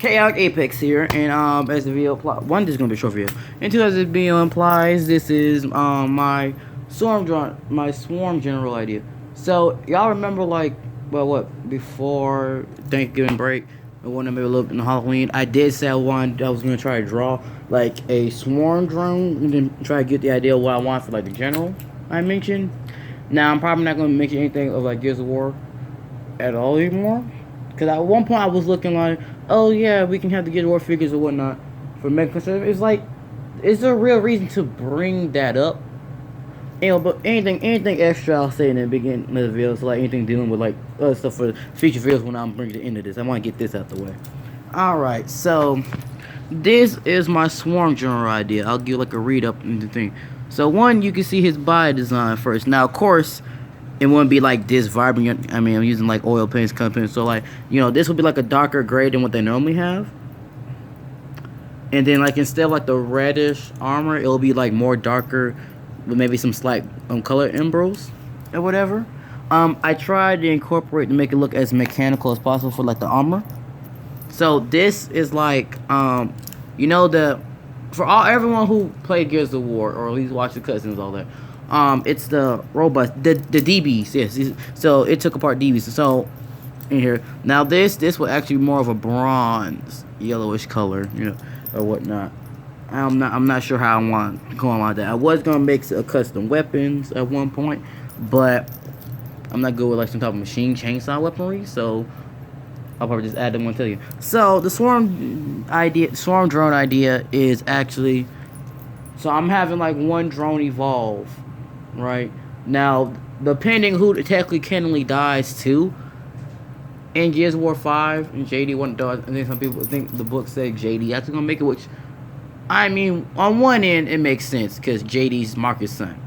Chaotic Apex here, and as the video one, this is gonna be a short video. And two, as the video implies, this is my swarm general idea. So y'all remember like what before Thanksgiving break, I wanted maybe a little bit in Halloween. I did say I was gonna try to draw like a swarm drone and then try to get the idea of what I want for like the general I mentioned. Now I'm probably not gonna mention anything of like Gears of War at all anymore. Because at one point I was looking like, oh yeah, we can have the Gears of War figures or whatnot for Mega Conservative. It's like, is there a real reason to bring that up? You know, but anything extra I'll say in the beginning of the video, so like anything dealing with like other stuff for future videos when I'm bringing the end of this. I want to get this out the way. Alright, so this is my swarm general idea. I'll give like a read up in the thing. So one, you can see his body design first. Now of course, it wouldn't be like this vibrant. I mean, I'm using like oil paints, company, so like, you know, this would be like a darker gray than what they normally have. And then like instead of like the reddish armor, it'll be like more darker with maybe some slight color embrows or whatever. I tried to incorporate to make it look as mechanical as possible for like the armor. So this is like you know, for everyone who played Gears of War or at least watched the cutscenes, all that. It's the robots, the DBs, yes. So it took apart DBs. So in here now, this will actually be more of a bronze yellowish color, you know, or whatnot. I'm not sure how I want to go on like that. I was gonna make a custom weapons at one point, but I'm not good with like some type of machine chainsaw weaponry, so I'll probably just add them and tell you. So the swarm drone idea is actually, so I'm having like one drone evolve. Right now, depending who technically dies too. In Gears of War 5 and JD one does, and then some people think the book said JD actually gonna make it, which I mean, on one end it makes sense because JD's Marcus' son,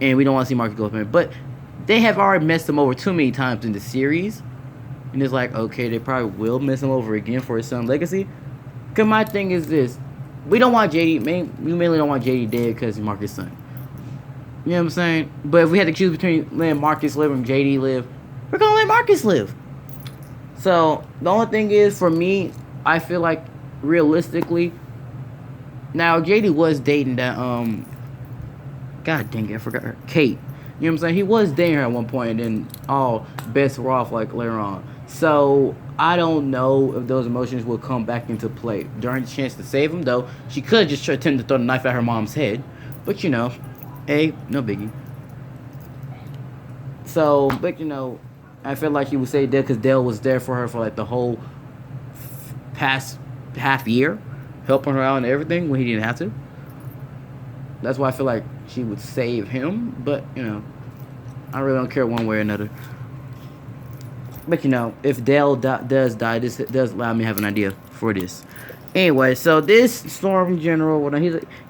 and we don't want to see Marcus go up. But they have already messed him over too many times in the series, and it's like, okay, they probably will mess him over again for his son's legacy. Cause my thing is this: we don't want JD. We mainly don't want JD dead because he's Marcus' son. You know what I'm saying? But if we had to choose between letting Marcus live and JD live, we're gonna let Marcus live. So the only thing is, for me, I feel like realistically, now JD was dating that God dang it, I forgot her, Kate. You know what I'm saying? He was dating her at one point, and then all bets were off like later on. So I don't know if those emotions will come back into play during the chance to save him. Though she could just attempt to throw the knife at her mom's head, but you know. No biggie. So, but you know, I feel like he would say Dale because Dale was there for her for like the whole past half year, helping her out and everything when he didn't have to. That's why I feel like she would save him, but you know, I really don't care one way or another. But you know, if Dale does die, this does allow me to have an idea for this. Anyway, so this Storm General,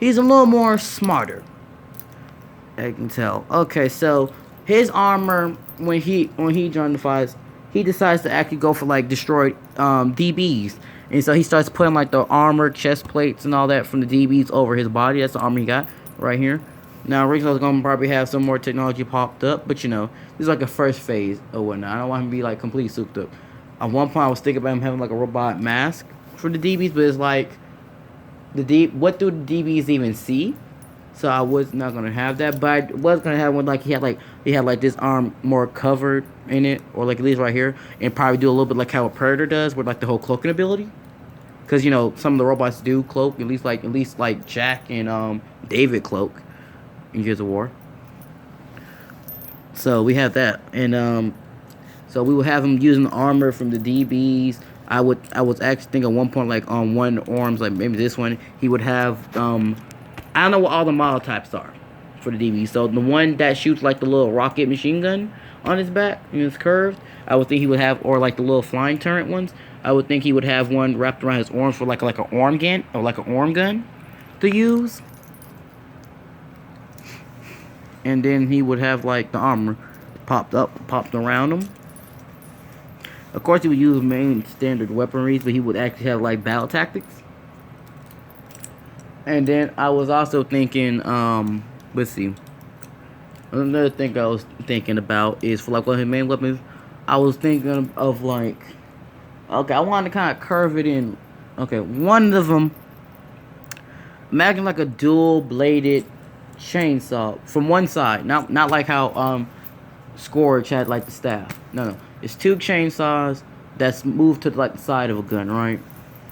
he's a little more smarter. I can tell. Okay, so his armor when he joinifies, he decides to actually go for like destroyed DBs, and so he starts putting like the armor, chest plates, and all that from the DBs over his body. That's the armor he got right here. Now, originally I was gonna probably have some more technology popped up, but you know, this is like a first phase or whatnot. I don't want him to be like completely souped up. At one point, I was thinking about him having like a robot mask for the DBs, but it's like what do the DBs even see? So I was not gonna have that, but I was gonna have one like he had like this arm more covered in it, or like at least right here, and probably do a little bit like how a Predator does with like the whole cloaking ability. Cause you know some of the robots do cloak, at least like Jack and David cloak in Gears of War. So we have that, and so we would have him using the armor from the DBs. I was actually thinking at one point like on one arms, like maybe this one, he would have I don't know what all the model types are for the DB. So the one that shoots like the little rocket machine gun on his back and it's curved, I would think he would have, or like the little flying turret ones. I would think he would have one wrapped around his arms for like an arm gun or like an arm gun to use. And then he would have like the armor popped around him. Of course, he would use main standard weaponry, but he would actually have like battle tactics. And then I was also thinking, let's see. Another thing I was thinking about is for like one of his main weapons, I was thinking of like, okay, I wanted to kind of curve it in Okay, one of them. Imagine like a dual-bladed chainsaw from one side, not like how Scourge had like the staff. No, no, it's two chainsaws that's moved to like the side of a gun, right?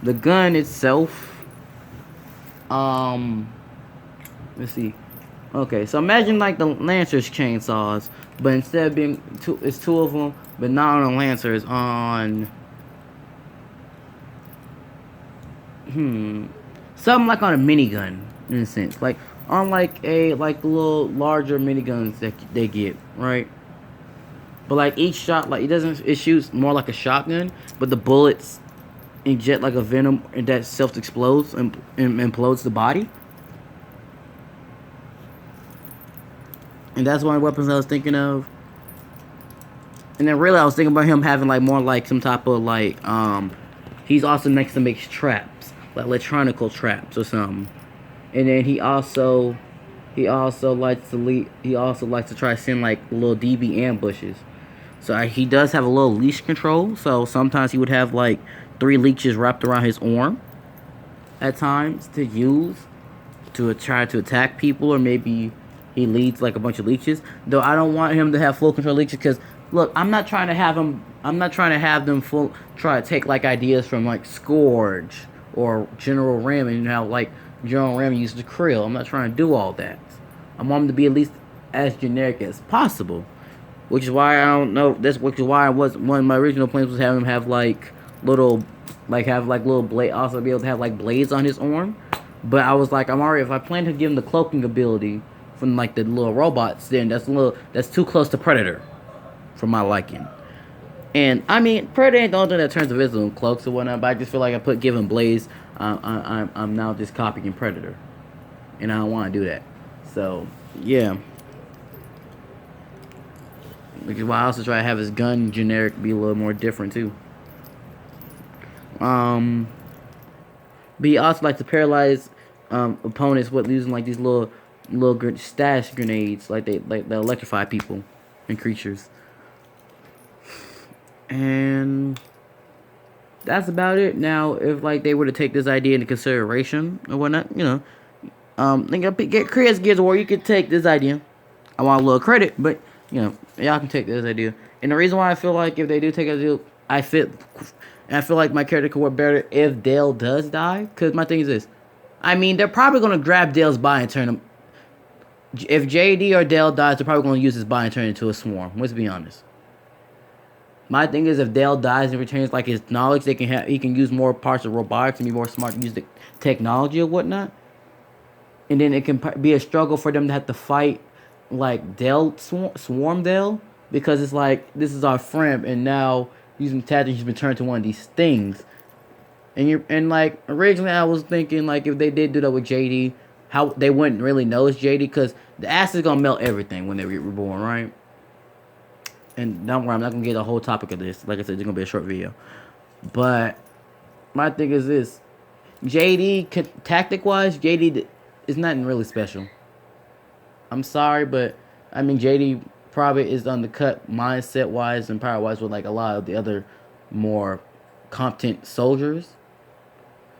The gun itself, um, let's see. Okay, so imagine like the Lancer's chainsaws, but instead of being two, it's two of them, but not on the Lancers, on something like on a minigun in a sense, like on like the little larger miniguns that they get, right? But like each shot, like it shoots more like a shotgun, but the bullets inject like a venom and that self explodes and implodes the body. And that's one of the weapons I was thinking of. And then really I was thinking about him having like more like some type of like he's also next to make traps, like electronical traps or something. And then he also likes to try to send like little DB ambushes. So he does have a little leash control. So sometimes he would have like 3 leeches wrapped around his arm at times to use to try to attack people, or maybe he leads like a bunch of leeches. Though I don't want him to have full control leeches because look, I'm not trying to have him. I'm not trying to have them full try to take like ideas from like Scourge or General Ram and how like General Ram uses the krill. I'm not trying to do all that. I want him to be at least as generic as possible. Which is why I don't know. Which is why I was one of my original plans was having him have like little, little blade. Also be able to have like blades on his arm. But I was like, I'm already. If I plan to give him the cloaking ability from like the little robots, then that's too close to Predator, for my liking. And I mean, Predator ain't the only thing that turns invisible in cloaks or whatnot. But I just feel like I give him blades. I'm now just copying Predator, and I don't want to do that. So yeah. Which is why I also try to have his gun generic be a little more different too. Um, but he also likes to paralyze opponents with using like these little stash grenades, like they electrify people and creatures. And that's about it. Now, if like they were to take this idea into consideration or whatnot, creates Gears of War, you could take this idea. I want a little credit, but y'all can take this idea. And the reason why I feel like if they do take a deal, I feel like my character could work better if Dale does die. Cause my thing is this, I mean, they're probably gonna grab Dale's body and turn him. If JD or Dale dies, they're probably gonna use his body and turn it into a swarm. Let's be honest. My thing is, if Dale dies and retains like his knowledge, he can use more parts of robotics and be more smart to use the technology or whatnot. And then it can be a struggle for them to have to fight like Dale swarm Dale, because it's like this is our friend and now using tactics he's been turned to one of these things. And like originally I was thinking like if they did do that with JD, how they wouldn't really know it's JD because the acid is gonna melt everything when they're reborn, right? And don't worry, I'm not gonna get the whole topic of this. Like I said, it's gonna be a short video. But my thing is this: JD, tactic wise, JD is nothing really special. I'm sorry, but I mean JD probably is on the cut mindset wise and power wise with like a lot of the other more competent soldiers.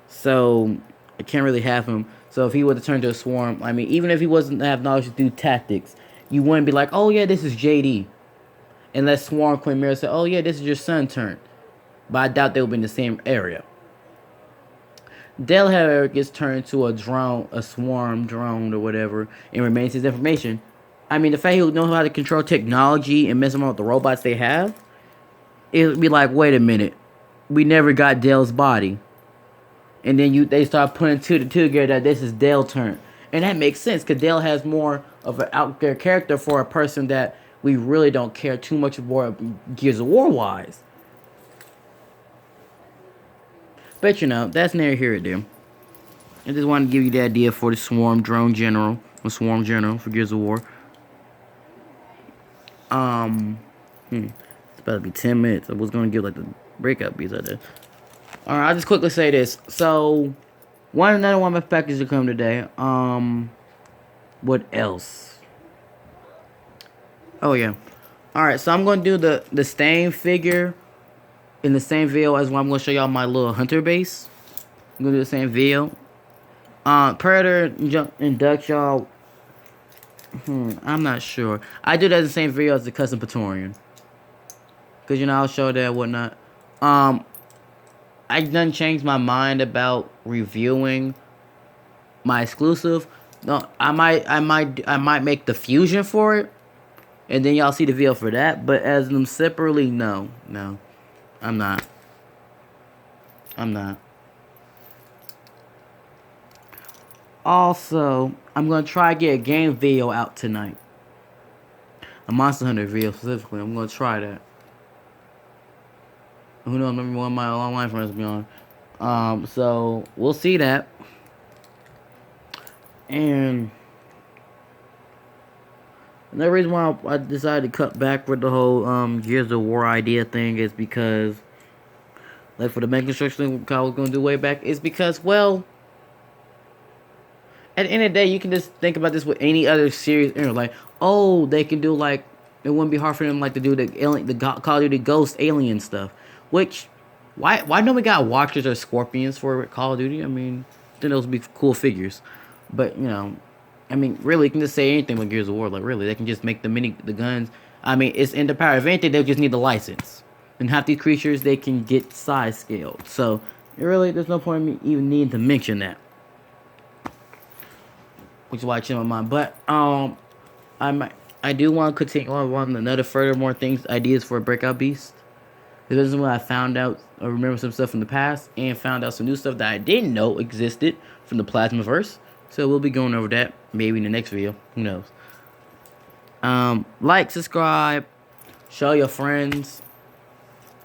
So I can't really have him. So if he were to turn to a swarm, I mean, even if he wasn't to have knowledge to do tactics, you wouldn't be like, oh yeah, this is JD. Unless Swarm Queen Mira said, oh yeah, this is your son's turn. But I doubt they will be in the same area. Dale, however, gets turned to a swarm drone or whatever, and remains his information. I mean, the fact he knows how to control technology and mess around with the robots they have, it would be like, wait a minute, we never got Dale's body. And then they start putting two together that this is Dale's turn. And that makes sense, because Dale has more of an out there character for a person that we really don't care too much about Gears of War wise. But that's neither here nor there. I just wanted to give you the idea for the Swarm Drone General, or Swarm General for Gears of War. It's about to be 10 minutes. I was gonna give like the breakout beats out there. Alright, I'll just quickly say this. So, another one of my packages to come today. What else? Oh yeah. Alright, so I'm gonna do the same figure in the same video as when I'm gonna show y'all my little hunter base. I'm gonna do the same video. Predator and Duck, y'all. I'm not sure. I do that in the same video as the Custom Praetorian. Cause you know I'll show that and whatnot. I done changed my mind about reviewing my exclusive. No, I might make the fusion for it, and then y'all see the video for that. But as them separately, no, I'm not. Also, I'm gonna try to get a game video out tonight. A Monster Hunter video specifically. I'm gonna try that. Who knows? Maybe one of my online friends will be on. So we'll see that. And another reason why I decided to cut back with the whole Gears of War idea thing is because, like, for the main construction I was gonna do way back, is because, well, at the end of the day, you can just think about this with any other series. Like, oh, they can do, like, it wouldn't be hard for them, like, to do the Call of Duty Ghost alien stuff. Which, why nobody got Watchers or Scorpions for Call of Duty? I mean, I think those would be cool figures. But, you know, I mean, really, you can just say anything with Gears of War. Like, really, they can just make the guns. I mean, it's in the power. If anything, they just need the license. And half these creatures, they can get size scaled. So, really, there's no point in me even needing to mention that. Which is why I changed my mind. But, I do want to continue on another furthermore things, ideas for a Breakout Beast. This is when I found out, I remember some stuff from the past, and found out some new stuff that I didn't know existed from the Plasmaverse. So we'll be going over that maybe in the next video. Who knows? Like, subscribe, show your friends,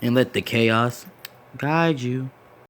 and let the chaos guide you.